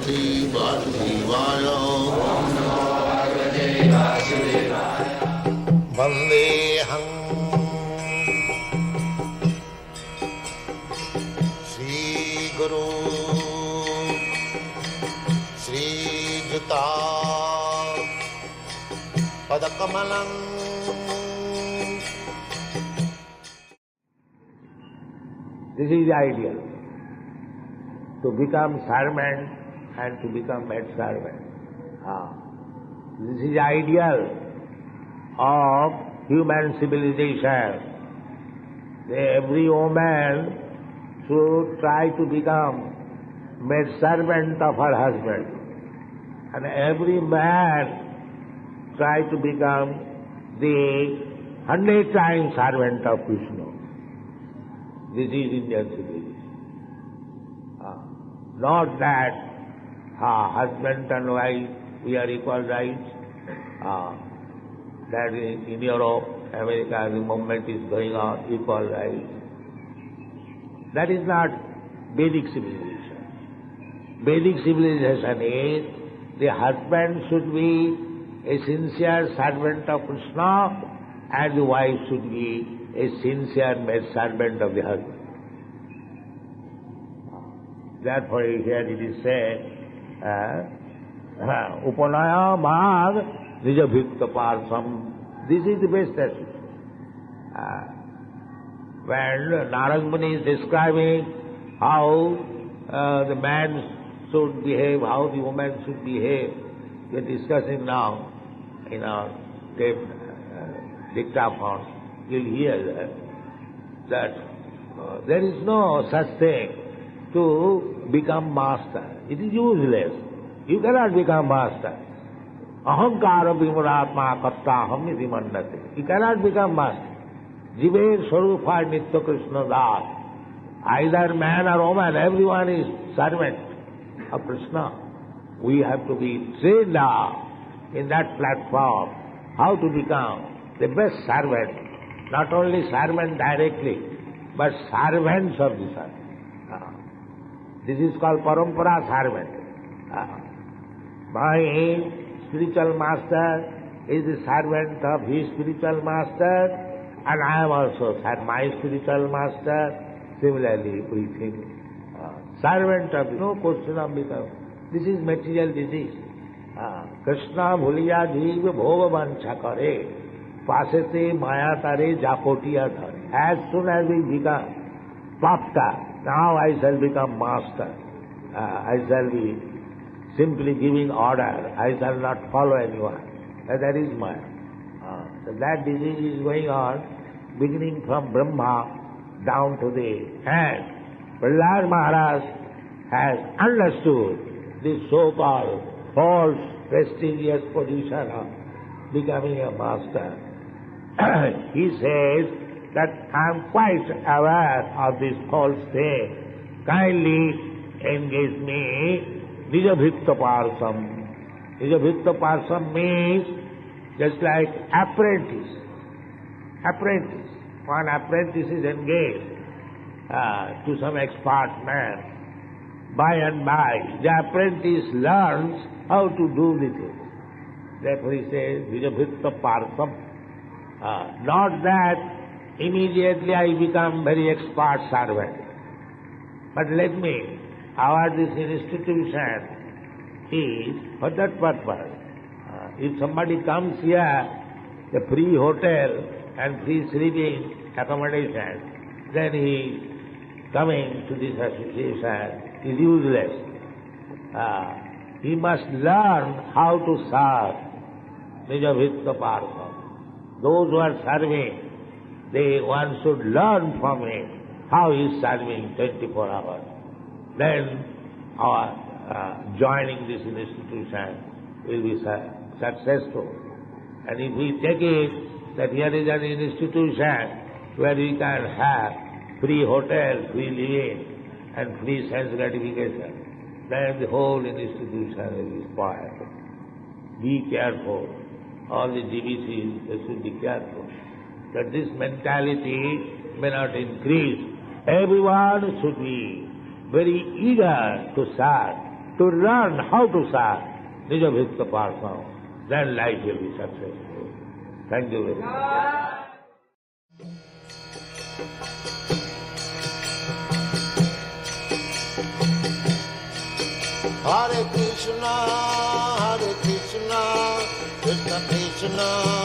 Bhagavate Vasudevaya. Vandeham Shri Guru Shri Juta Padakamalam. This is the ideal. To become servant and to become maid servant. This is the ideal of human civilization. Every woman should try to become maid servant of her husband. And every man try to become the 100 times servant of Krishna. This is Indian civilization. Not that husband and wife, we are equal rights. That in Europe, America, the movement is going on, equal rights. That is not Vedic civilization. Vedic civilization is the husband should be a sincere servant of Krishna and the wife should be a sincere maid servant of the husband. Therefore here it is said, Upanaya Mag Nijabhikta Parsam. This is the best attitude. When Narad Muni is describing how the man should behave, how the woman should behave, we are discussing now in our tape dictaphone. You'll hear that there is no such thing to become master. It is useless. You cannot become master. Ahankara vimuratma kattaham iti mannate. You cannot become master. Jive Swarupa Nitya Krishna Das. Either man or woman, everyone is servant of Krishna. We have to be trained in that platform how to become the best servant. Not only servant directly, but servants of the servant. This is called parampara servant. My spiritual master is the servant of his spiritual master, and I am also my spiritual master. Similarly, we think servant of no question of becoming. This is material disease. Krishna bhuliya jeev bhova vancha kare, pasete maya tare jakotiya dhare. As soon as we become bhakta, now I shall become master. I shall be simply giving order. I shall not follow anyone. That is Maya. So that disease is going on, beginning from Brahma down to the end. Prahlad Maharaj has understood this so-called false, prestigious position of becoming a master. He says that I am quite aware of this false thing. Kindly engage me, Nijabhikta Parsam. Nijabhikta Parsam means just like apprentice. Apprentice. One apprentice is engaged to some expert man. By and by, the apprentice learns how to do the thing. Therefore he says, Nijabhikta Parsam. Not that immediately I become very expert servant. But let me, this institution is for that purpose. If somebody comes here, a free hotel and free sleeping accommodation, then he coming to this association is useless. He must learn how to serve. Nijabhikta Parsam. Those who are serving, one should learn from him how he is serving 24 hours. Then our joining this institution will be successful. And if we take it that here is an institution where we can have free hotel, free living, and free sense gratification, then the whole institution will be spoiled. Be careful. All the GBCs, they should be careful that this mentality may not increase. Everyone should be very eager to serve, to learn how to serve Nija Bhikta Parsa, then life will be successful. Thank you very much. Hare Krishna, Krishna Krishna